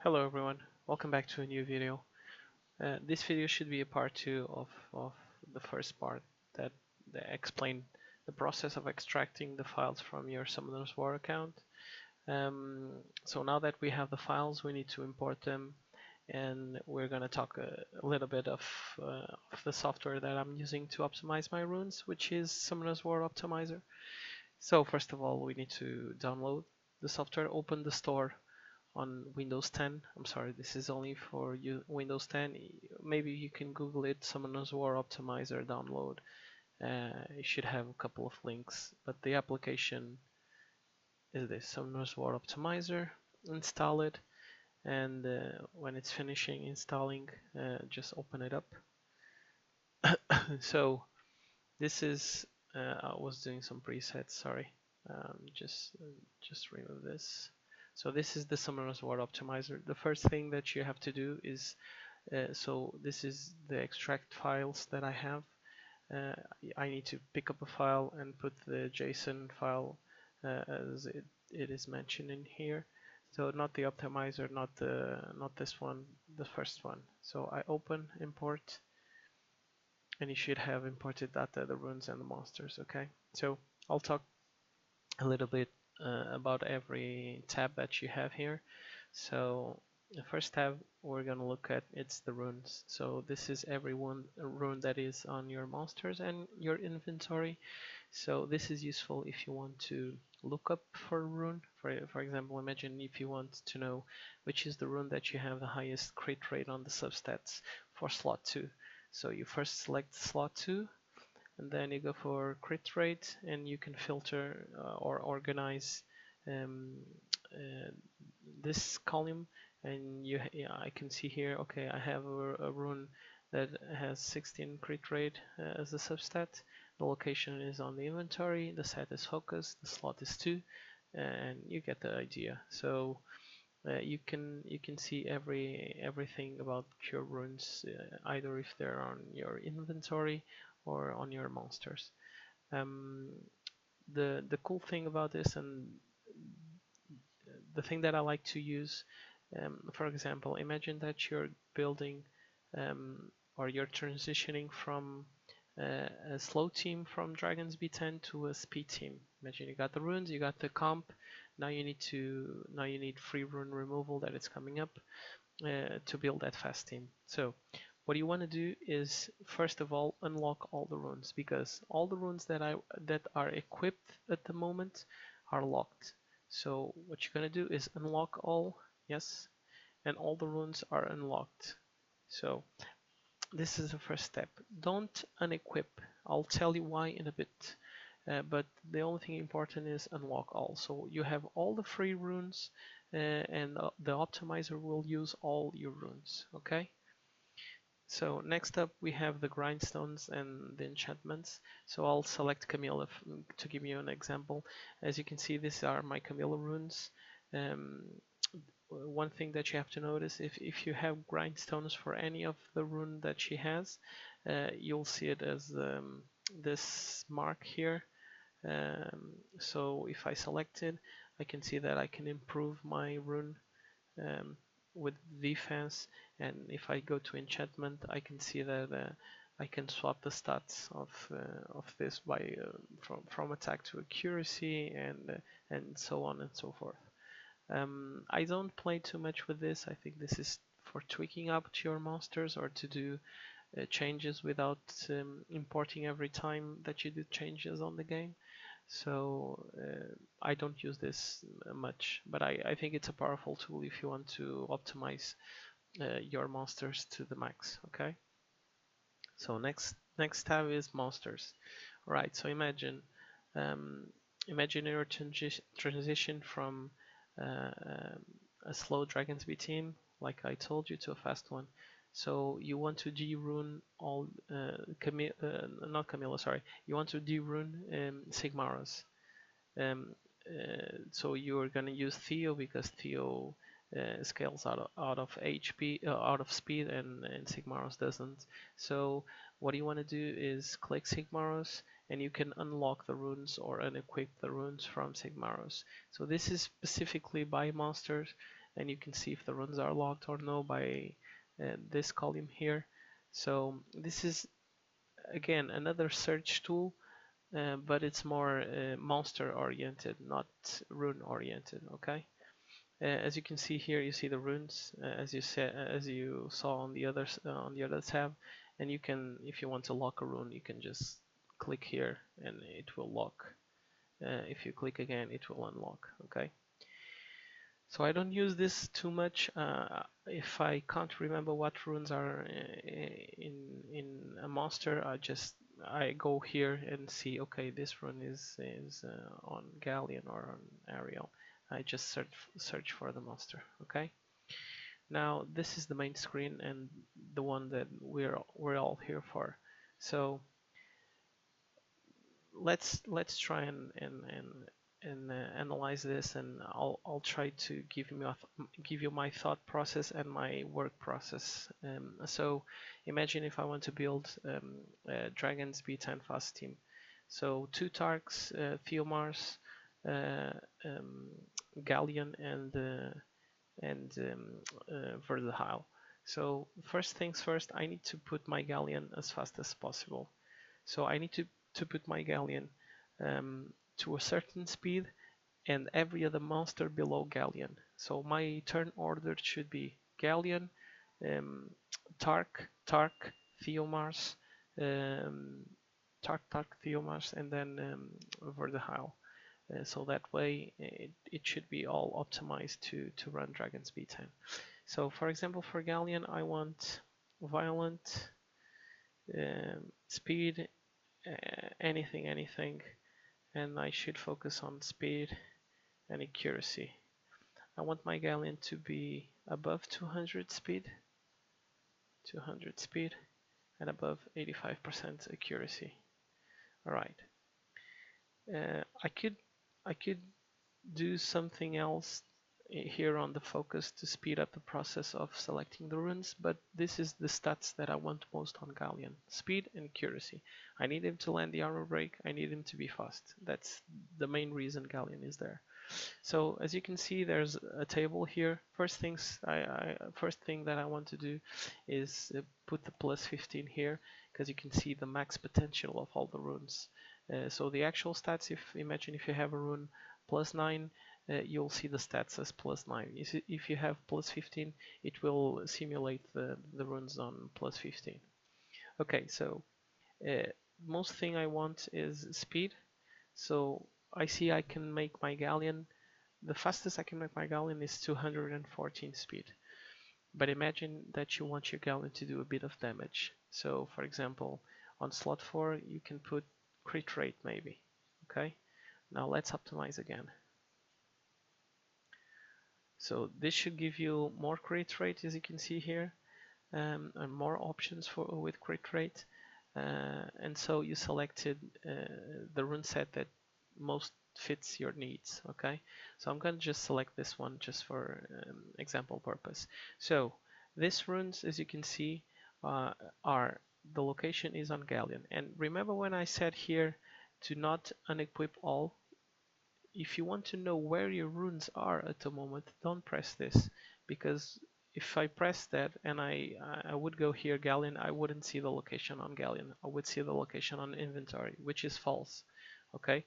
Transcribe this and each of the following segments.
Hello everyone, welcome back to a new video. This video should be a part 2 of the first part that explained the process of extracting the files from your Summoner's War account. So now that we have the files, we need to import them, and we're going to talk a little bit of the software that I'm using to optimize my runes, which is Summoner's War Optimizer. So first of all, we need to download the software, open the store on Windows 10. I'm sorry, this is only for you Windows 10. Maybe you can Google it, Summoner's War Optimizer download. You should have a couple of links, but the application is this, Summoner's War Optimizer. Install it, and when it's finishing installing, just open it up. So this is, I was doing some presets, sorry. Just remove this. So this is the Summoner's War Optimizer. The first thing that you have to do is, so this is the extract files that I have. I need to pick up a file and put the JSON file as it is mentioned in here. So not the optimizer, not this one, the first one. So I open import, and you should have imported data, the runes and the monsters. Okay, so I'll talk a little bit about every tab that you have here. So the first tab we're going to look at, it's the runes. So this is every one rune that is on your monsters and your inventory. So this is useful if you want to look up for a rune. For example, imagine if you want to know which is the rune that you have the highest crit rate on the substats for slot 2. So you first select slot 2, and then you go for crit rate, and you can filter or organize this column, and I can see here, okay, I have a rune that has 16 crit rate as a substat. The location is on the inventory, the set is focus, the slot is 2, and you get the idea. So you can see everything about your runes, either if they're on your inventory or on your monsters. The cool thing about this, and the thing that I like to use, for example, imagine that you're building or you're transitioning from a slow team from Dragons B10 to a speed team. Imagine you got the runes, you got the comp, now you need free rune removal that is coming up to build that fast team. So what you want to do is, first of all, unlock all the runes, because all the runes that are equipped at the moment are locked. So what you're going to do is unlock all, yes, and all the runes are unlocked. So this is the first step. Don't unequip. I'll tell you why in a bit. But the only thing important is unlock all. So you have all the free runes, and the optimizer will use all your runes. Okay. So next up we have the grindstones and the enchantments. So I'll select Camilla to give you an example. As you can see, these are my Camilla runes. One thing that you have to notice, if you have grindstones for any of the rune that she has, you'll see it as this mark here. So if I select it, I can see that I can improve my rune with defense, and if I go to enchantment, I can see that I can swap the stats of this by from attack to accuracy, and so on and so forth. I don't play too much with this. I think this is for tweaking up to your monsters, or to do changes without importing every time that you do changes on the game. So I don't use this much, but I think it's a powerful tool if you want to optimize your monsters to the max. Okay. So next tab is monsters. Right. So imagine your transition from a slow Dragons B team, like I told you, to a fast one. So you want to de-rune all not Camilla, sorry. You want to de-rune Sigmaros. So you're gonna use Theo, because Theo scales out of HP, out of speed, and Sigmaros doesn't. So what you want to do is click Sigmaros, and you can unlock the runes or unequip the runes from Sigmaros. So this is specifically by monsters, and you can see if the runes are locked or no by this column here. So this is again another search tool, but it's more monster oriented, not rune oriented. Okay. As you can see here, you see the runes as you saw on the other tab, and you can, if you want to lock a rune, you can just click here and it will lock. If you click again, it will unlock. Okay. So I don't use this too much. If I can't remember what runes are in a monster, I go here and see. Okay, this rune is on Galleon or on Ariel. I just search for the monster. Okay. Now this is the main screen and the one that we're all here for. So let's try and analyze this, and I'll try to give you my thought process and my work process. So imagine if I want to build Dragon's B10 fast team. So 2 Tarks, Theomars, Galleon, and Verdahile. So first things first, I need to put my Galleon as fast as possible. So I need to put my Galleon to a certain speed and every other monster below Galleon. So my turn order should be Galleon, Tark, Theomars, Tark, Theomars, and then Verdahile. So that way it should be all optimized to run Dragon's B10. So for example, for Galleon, I want Violent, Speed, anything, and I should focus on speed and accuracy. I want my Galleon to be above 200 speed, and above 85% accuracy. All right. I could do something else here on the focus to speed up the process of selecting the runes, but this is the stats that I want most on Galleon: speed and accuracy. I need him to land the armor break, I need him to be fast. That's the main reason Galleon is there. So as you can see, there's a table here. First thing that I want to do is put the plus 15 here, because you can see the max potential of all the runes. So the actual stats, imagine if you have a rune plus 9, you'll see the stats as plus 9. If you have plus 15, it will simulate the runes on plus 15. Okay, so most thing I want is speed. So I see I can make my Galleon, the fastest I can make my Galleon is 214 speed. But imagine that you want your Galleon to do a bit of damage. So for example, on slot 4 you can put crit rate maybe. Okay, now let's optimize again. So this should give you more crit rate, as you can see here, and more options with crit rate. And so you selected the rune set that most fits your needs. Okay, so I'm going to just select this one just for example purpose. So these runes, as you can see, are the location is on Galleon. And remember when I said here to not unequip all? If you want to know where your runes are at the moment, don't press this, because if I press that and I would go here Galleon, I wouldn't see the location on Galleon. I would see the location on inventory, which is false. Okay,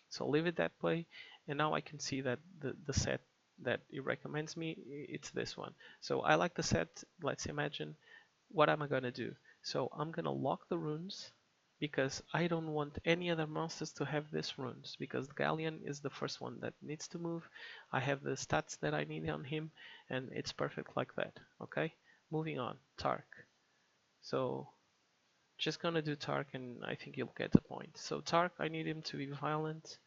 so leave it that way, and now I can see that the set that it recommends me, it's this one. So I like the set. Let's imagine, what am I gonna do? So I'm gonna lock the runes, because I don't want any other monsters to have these runes, because Galleon is the first one that needs to move. I have the stats that I need on him, and it's perfect like that. Okay, moving on. Tark. So just gonna do Tark, and I think you'll get the point. So Tark, I need him to be violent.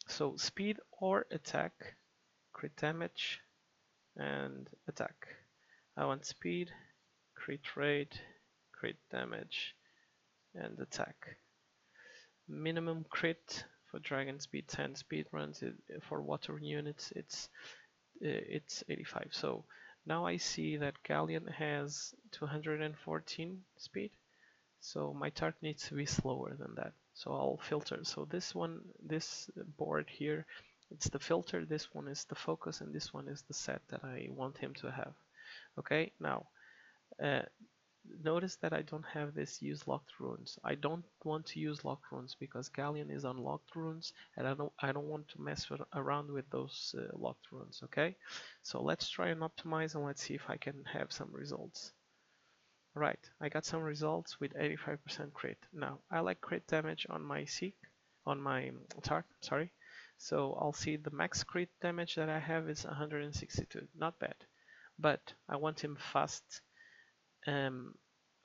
So speed or attack, crit damage, and attack. I want speed, crit rate, crit damage, and attack. Minimum crit for Dragon Speed 10 speed runs. For water units, it's 85. So now I see that Galleon has 214 speed. So my Tark needs to be slower than that. So I'll filter. So this board here It's the filter, this one is the focus, and this one is the set that I want him to have. Okay, now uh, notice that I don't have this use locked runes. I don't want to use locked runes because Galleon is on locked runes, and I don't want to mess around with those locked runes. Okay, so let's try and optimize, and let's see if I can have some results. Right, I got some results with 85% crit. Now I like crit damage on my seek, on my tark. Sorry. So I'll see the max crit damage that I have is 162. Not bad, but I want him fast.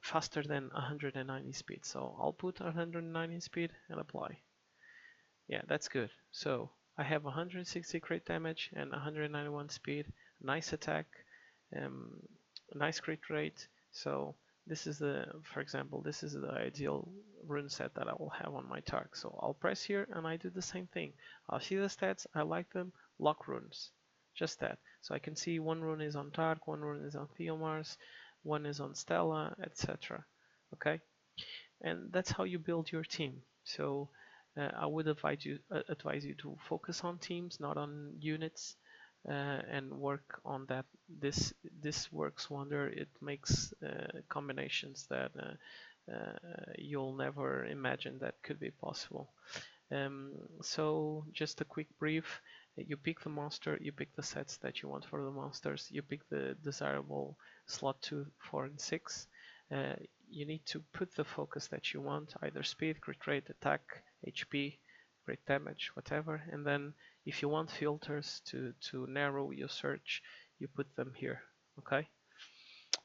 Faster than 190 speed. So I'll put 190 speed and apply. Yeah, that's good. So I have 160 crit damage and 191 speed. Nice attack, um, nice crit rate. So this is the, for example, this is the ideal rune set that I will have on my target. So I'll press here and I do the same thing. I'll see the stats, I like them, lock runes. Just that. So I can see one rune is on Tark, one rune is on Theomars, one is on Stella, etc. Okay, and that's how you build your team. So I would advise you to focus on teams, not on units, and work on that. This works wonder. It makes combinations that you'll never imagine that could be possible. So just a quick brief. You pick the monster, you pick the sets that you want for the monsters, you pick the desirable slot 2, 4, and 6. You need to put the focus that you want, either speed, crit rate, attack, HP, crit damage, whatever. And then if you want filters to narrow your search, you put them here, okay?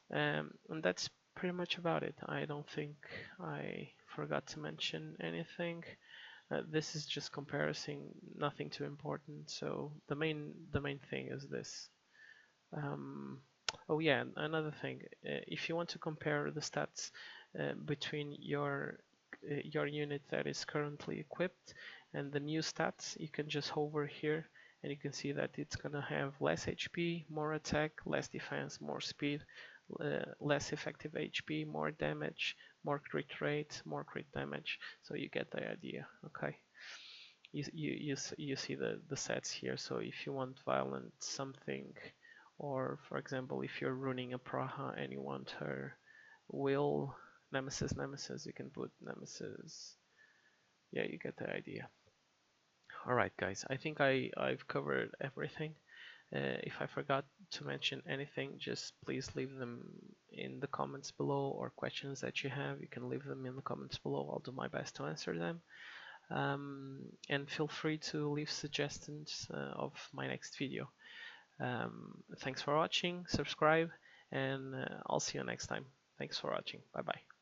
And that's pretty much about it. I don't think I forgot to mention anything. This is just comparison, nothing too important. So the main thing is this. Oh yeah, another thing. If you want to compare the stats between your unit that is currently equipped and the new stats, you can just hover here and you can see that it's gonna have less HP, more attack, less defense, more speed, less effective HP, more damage, more crit rate, more crit damage. So you get the idea. Okay. You see the sets here. So if you want violent something, or for example if you're running a Praha and you want her will nemesis, you can put nemesis. Yeah, you get the idea. Alright guys, I think I've covered everything. If I forgot to mention anything, just please leave them in the comments below, or questions that you have, you can leave them in the comments below. I'll do my best to answer them. And feel free to leave suggestions of my next video. Thanks for watching, subscribe, and I'll see you next time. Thanks for watching. Bye bye.